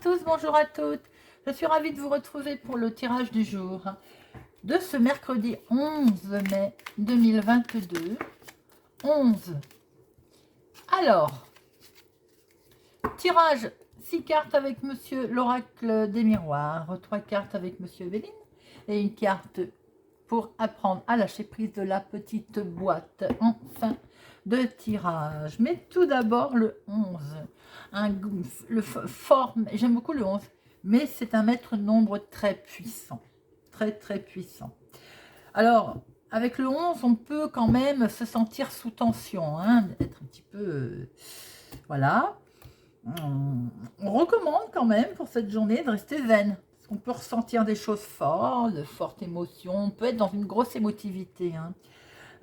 tous, bonjour à toutes. Je suis ravie de vous retrouver pour le tirage du jour de ce mercredi 11 mai 2022. 11. Alors, tirage 6 cartes avec monsieur l'oracle des miroirs, 3 cartes avec monsieur Béline et une carte pour apprendre à lâcher prise de la petite boîte en fin de tirage. Mais tout d'abord le 11. J'aime beaucoup le 11, mais c'est un maître nombre très puissant. Très très puissant. Alors, avec le 11, on peut quand même se sentir sous tension, hein, être un petit peu... voilà. On recommande quand même pour cette journée de rester zen. Parce qu'on peut ressentir des choses fortes, de fortes émotions. On peut être dans une grosse émotivité. Hein.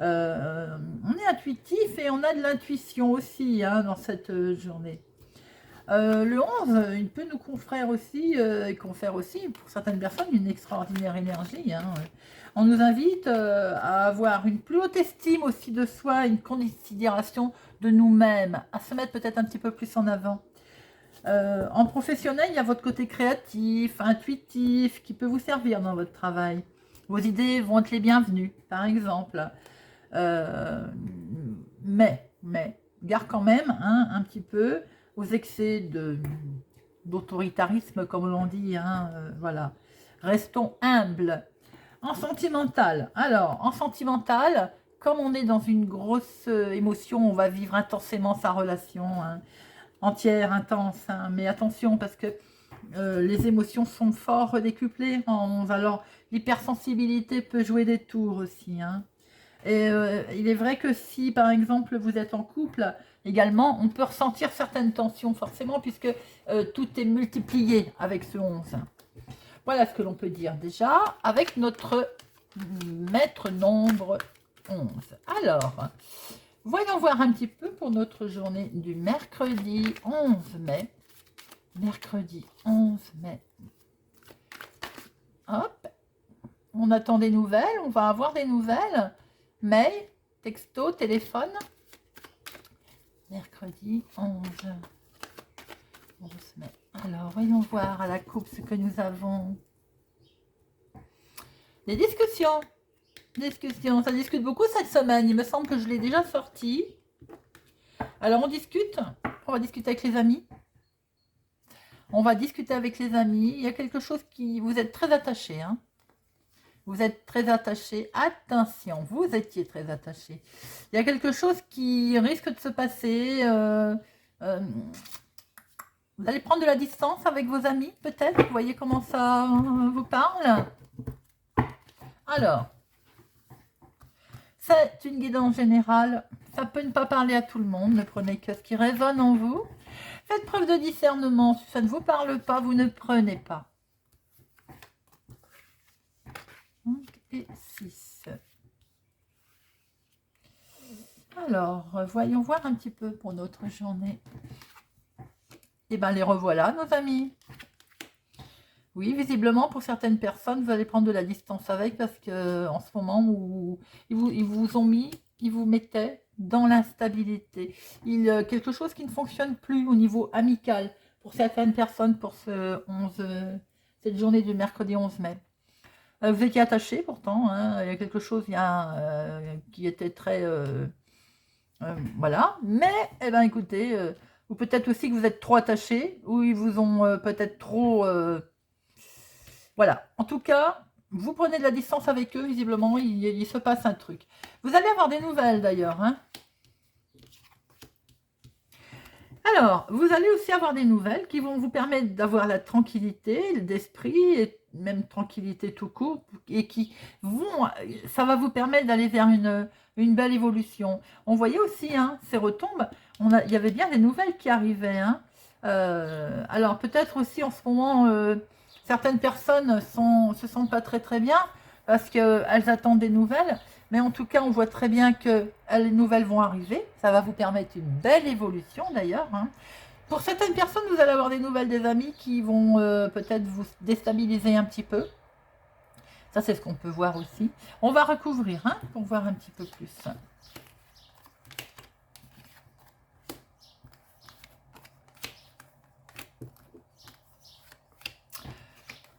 On est intuitif et on a de l'intuition aussi hein, dans cette journée. Le 11, il peut nous confère aussi, pour certaines personnes, une extraordinaire énergie. Hein. On nous invite à avoir une plus haute estime aussi de soi, une considération de nous-mêmes, à se mettre peut-être un petit peu plus en avant. En professionnel, il y a votre côté créatif, intuitif, qui peut vous servir dans votre travail. Vos idées vont être les bienvenues, par exemple. Mais, garde quand même hein, un petit peu aux excès d'autoritarisme, comme l'on dit. Hein, voilà. Restons humbles. En sentimental, alors, en sentimental, comme on est dans une grosse émotion, on va vivre intensément sa relation, hein, entière, intense, hein, mais attention, parce que les émotions sont fort redécuplées en 11, alors l'hypersensibilité peut jouer des tours aussi, hein. Et il est vrai que si, par exemple, vous êtes en couple, également, on peut ressentir certaines tensions, forcément, puisque tout est multiplié avec ce 11. Voilà ce que l'on peut dire déjà avec notre maître nombre 11. Alors, voyons voir un petit peu pour notre journée du mercredi 11 mai. Mercredi 11 mai. Hop. On attend des nouvelles, on va avoir des nouvelles. Mail, texto, téléphone. Mercredi 11 mai. Alors, voyons voir à la coupe ce que nous avons. Des discussions. Discussion, ça discute beaucoup cette semaine. Il me semble que je l'ai déjà sorti. Alors, on discute. On va discuter avec les amis. On va discuter avec les amis. Il y a quelque chose qui... Vous êtes très attachés, hein. Vous êtes très attachés. Attention, vous étiez très attachés. Il y a quelque chose qui risque de se passer. Vous allez prendre de la distance avec vos amis, peut-être. Vous voyez comment ça vous parle. Alors, c'est une guidance générale. Ça peut ne pas parler à tout le monde. Ne prenez que ce qui résonne en vous. Faites preuve de discernement. Si ça ne vous parle pas, vous ne prenez pas. 5 et 6. Alors, voyons voir un petit peu pour notre journée. Et bien, les revoilà, nos amis. Oui, visiblement, pour certaines personnes, vous allez prendre de la distance avec parce que en ce moment, où ils vous mettaient dans l'instabilité. Quelque chose qui ne fonctionne plus au niveau amical pour certaines personnes pour cette journée du mercredi 11 mai. Vous étiez attachés pourtant, hein, il y a quelque chose qui était très... voilà, mais eh ben, écoutez, ou peut-être aussi que vous êtes trop attachés, ou ils vous ont peut-être trop... voilà, en tout cas, vous prenez de la distance avec eux, visiblement, il se passe un truc. Vous allez avoir des nouvelles d'ailleurs, hein. Alors, vous allez aussi avoir des nouvelles qui vont vous permettre d'avoir la tranquillité d'esprit, et même tranquillité tout court, et ça va vous permettre d'aller vers une belle évolution. On voyait aussi, hein, ces retombes, il y avait bien des nouvelles qui arrivaient. Hein. Alors, peut-être aussi en ce moment, certaines personnes se sentent pas très très bien, parce qu'elles attendent des nouvelles. Mais en tout cas, on voit très bien que les nouvelles vont arriver. Ça va vous permettre une belle évolution d'ailleurs. Hein. Pour certaines personnes, vous allez avoir des nouvelles des amis qui vont peut-être vous déstabiliser un petit peu. Ça, c'est ce qu'on peut voir aussi. On va recouvrir hein, pour voir un petit peu plus.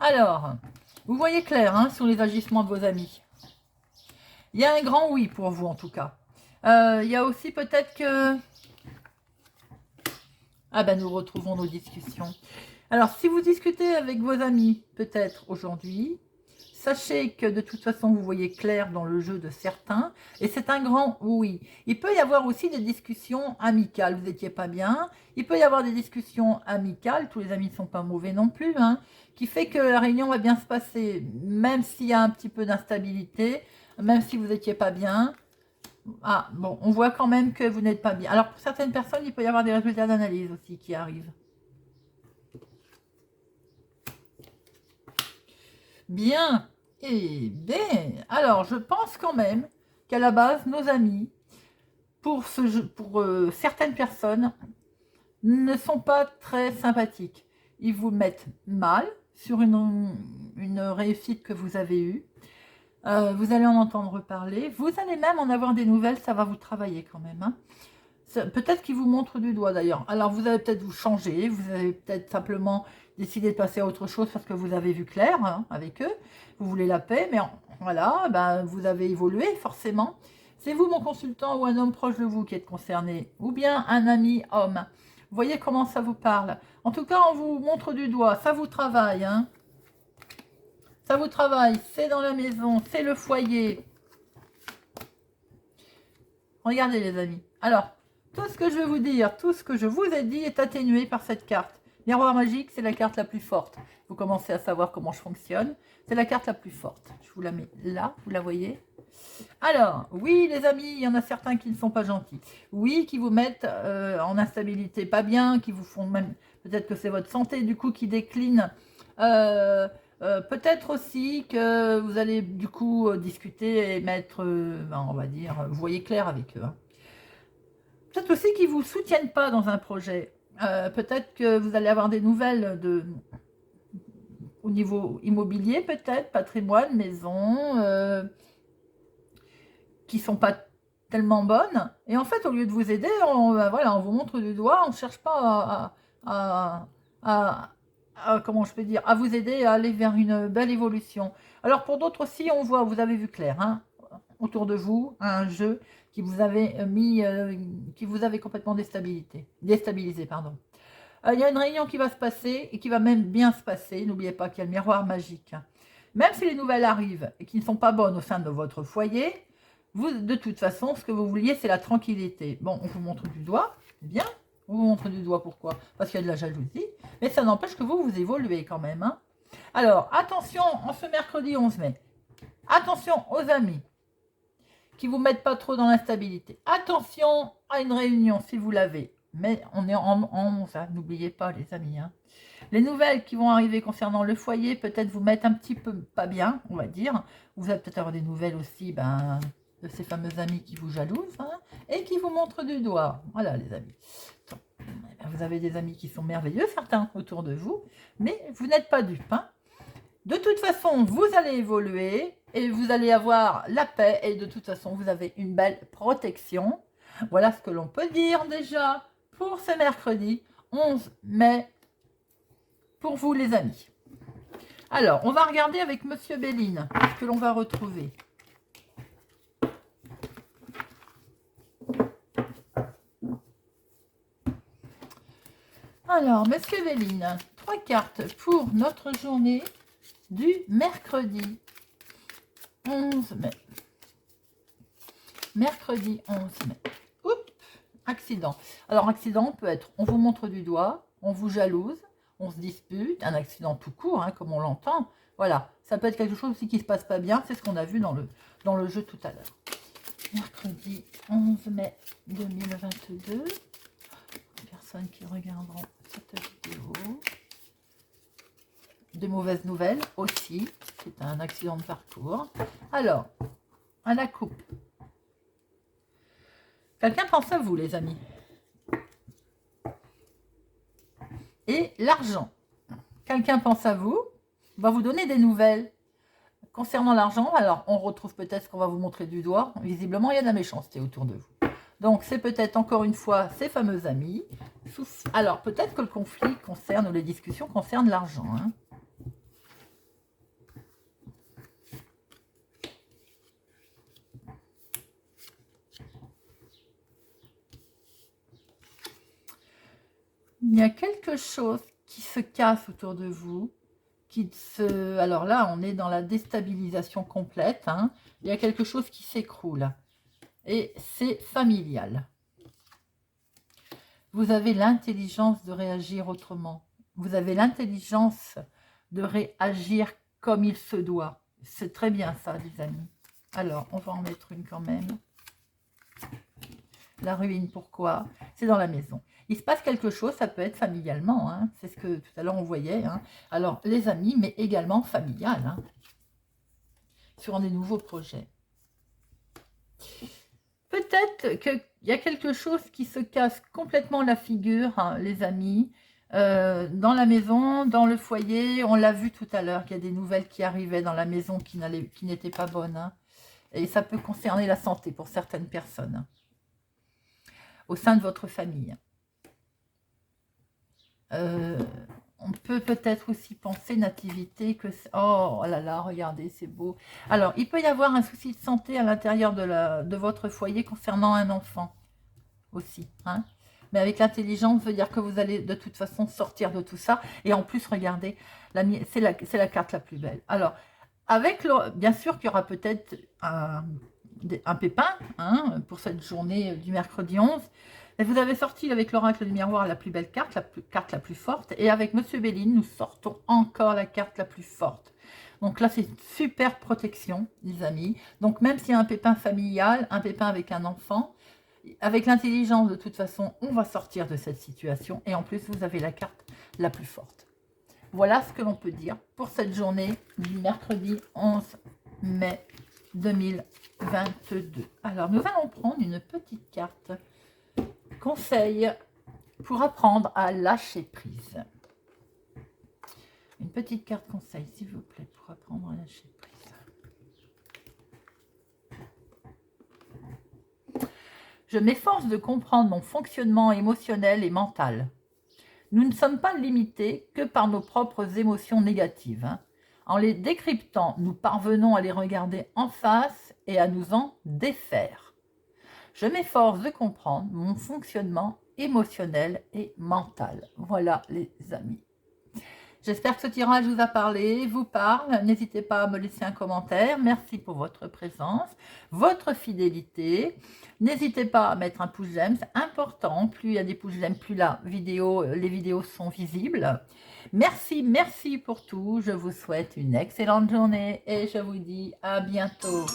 Alors, vous voyez clair hein, sur les agissements de vos amis. Il y a un grand oui pour vous en tout cas. Il y a aussi peut-être que... Ah ben nous retrouvons nos discussions. Alors si vous discutez avec vos amis peut-être aujourd'hui, sachez que de toute façon vous voyez clair dans le jeu de certains et c'est un grand oui. Il peut y avoir aussi des discussions amicales, vous n'étiez pas bien. Il peut y avoir des discussions amicales, tous les amis ne sont pas mauvais non plus, hein, qui fait que la réunion va bien se passer, même s'il y a un petit peu d'instabilité, même si vous n'étiez pas bien. Ah, bon, on voit quand même que vous n'êtes pas bien. Alors, pour certaines personnes, il peut y avoir des résultats d'analyse aussi qui arrivent. Bien. Eh bien, alors, je pense quand même qu'à la base, nos amis, pour certaines personnes, ne sont pas très sympathiques. Ils vous mettent mal sur une réussite que vous avez eue. Vous allez en entendre parler. Vous allez même en avoir des nouvelles, ça va vous travailler quand même. Hein. Peut-être qu'ils vous montrent du doigt d'ailleurs. Alors vous allez peut-être vous changer, vous avez peut-être simplement décidé de passer à autre chose parce que vous avez vu clair hein, avec eux. Vous voulez la paix, mais voilà, ben, vous avez évolué forcément. C'est vous mon consultant ou un homme proche de vous qui êtes concerné, ou bien un ami homme. Vous voyez comment ça vous parle. En tout cas, on vous montre du doigt, ça vous travaille. Hein. Ça vous travaille, c'est dans la maison, c'est le foyer. Regardez les amis. Alors, tout ce que je vais vous dire, tout ce que je vous ai dit est atténué par cette carte. Miroir magique, c'est la carte la plus forte. Vous commencez à savoir comment je fonctionne. C'est la carte la plus forte. Je vous la mets là, vous la voyez. Alors, oui les amis, il y en a certains qui ne sont pas gentils. Oui, qui vous mettent en instabilité pas bien, qui vous font même... Peut-être que c'est votre santé du coup qui décline. Peut-être aussi que vous allez du coup discuter et mettre, on va dire, vous voyez clair avec eux. Hein. Peut-être aussi qu'ils ne vous soutiennent pas dans un projet. Peut-être que vous allez avoir des nouvelles au niveau immobilier, peut-être, patrimoine, maison, qui ne sont pas tellement bonnes. Et en fait, au lieu de vous aider, voilà, on vous montre du doigt, on ne cherche pas comment je peux dire, à vous aider à aller vers une belle évolution. Alors pour d'autres aussi, on voit, vous avez vu clair, hein, autour de vous, un jeu qui vous avait mis, qui vous avait complètement déstabilisé, pardon. Il y a une réunion qui va se passer et qui va même bien se passer. N'oubliez pas qu'il y a le miroir magique. Même si les nouvelles arrivent et qui ne sont pas bonnes au sein de votre foyer, vous, de toute façon, ce que vous vouliez, c'est la tranquillité. Bon, on vous montre du doigt, bien. On vous montre du doigt, pourquoi? Parce qu'il y a de la jalousie. Mais ça n'empêche que vous évoluez quand même. Hein. Alors, attention, en ce mercredi 11 mai, attention aux amis qui ne vous mettent pas trop dans l'instabilité. Attention à une réunion si vous l'avez. Mais on est en 11, hein, n'oubliez pas les amis. Hein. Les nouvelles qui vont arriver concernant le foyer, peut-être vous mettre un petit peu pas bien, on va dire. Vous allez peut-être avoir des nouvelles aussi de ces fameux amis qui vous jalousent hein, et qui vous montrent du doigt. Voilà les amis. Vous avez des amis qui sont merveilleux, certains autour de vous, mais vous n'êtes pas dupes. Hein. De toute façon, vous allez évoluer et vous allez avoir la paix et de toute façon, vous avez une belle protection. Voilà ce que l'on peut dire déjà pour ce mercredi 11 mai pour vous les amis. Alors, on va regarder avec Monsieur Béline ce que l'on va retrouver. Alors, Monsieur Béline, 3 cartes pour notre journée du mercredi 11 mai. Mercredi 11 mai. Oups, accident. Alors, accident peut être, on vous montre du doigt, on vous jalouse, on se dispute, un accident tout court, hein, comme on l'entend. Voilà, ça peut être quelque chose aussi qui ne se passe pas bien, c'est ce qu'on a vu dans le jeu tout à l'heure. Mercredi 11 mai 2022. Les personnes qui regarderont cette vidéo. De mauvaises nouvelles aussi, c'est un accident de parcours. Alors, à la coupe. Quelqu'un pense à vous, les amis. Et l'argent. Quelqu'un pense à vous, va vous donner des nouvelles. Concernant l'argent, alors on retrouve peut-être ce qu'on va vous montrer du doigt. Visiblement, il y a de la méchanceté autour de vous. Donc, c'est peut-être encore une fois ces fameux amis. Alors, peut-être que le conflit concerne, ou les discussions concernent l'argent. Hein. Il y a quelque chose qui se casse autour de vous. Alors là, on est dans la déstabilisation complète. Hein. Il y a quelque chose qui s'écroule. Et c'est familial. Vous avez l'intelligence de réagir autrement. Vous avez l'intelligence de réagir comme il se doit. C'est très bien ça, les amis. Alors, on va en mettre une quand même. La ruine, pourquoi? C'est dans la maison. Il se passe quelque chose, ça peut être familialement. Hein. C'est ce que tout à l'heure on voyait. Hein. Alors, les amis, mais également familial. Hein. Sur des nouveaux projets. Peut-être qu'il y a quelque chose qui se casse complètement la figure, hein, les amis. Dans la maison, dans le foyer, on l'a vu tout à l'heure, qu'il y a des nouvelles qui arrivaient dans la maison qui n'étaient pas bonnes. Hein. Et ça peut concerner la santé pour certaines personnes. Hein, au sein de votre famille. On peut peut-être aussi penser, nativité, que... Oh là là, regardez, c'est beau. Alors, il peut y avoir un souci de santé à l'intérieur de votre foyer concernant un enfant aussi. Hein. Mais avec l'intelligence, veut dire que vous allez de toute façon sortir de tout ça. Et en plus, regardez, c'est la carte la plus belle. Alors, bien sûr qu'il y aura peut-être un pépin hein, pour cette journée du mercredi 11. Et vous avez sorti avec l'oracle du miroir la plus belle carte, carte la plus forte. Et avec Monsieur Béline, nous sortons encore la carte la plus forte. Donc là, c'est une super protection, les amis. Donc même s'il y a un pépin familial, un pépin avec un enfant, avec l'intelligence, de toute façon, on va sortir de cette situation. Et en plus, vous avez la carte la plus forte. Voilà ce que l'on peut dire pour cette journée du mercredi 11 mai 2022. Alors, nous allons prendre une petite carte. Conseil pour apprendre à lâcher prise. Une petite carte conseil, s'il vous plaît, pour apprendre à lâcher prise. Je m'efforce de comprendre mon fonctionnement émotionnel et mental. Nous ne sommes pas limités que par nos propres émotions négatives. Hein. En les décryptant, nous parvenons à les regarder en face et à nous en défaire. Je m'efforce de comprendre mon fonctionnement émotionnel et mental. Voilà les amis. J'espère que ce tirage vous a parlé, vous parle. N'hésitez pas à me laisser un commentaire. Merci pour votre présence, votre fidélité. N'hésitez pas à mettre un pouce j'aime, c'est important. Plus il y a des pouces j'aime, plus les vidéos sont visibles. Merci pour tout. Je vous souhaite une excellente journée et je vous dis à bientôt.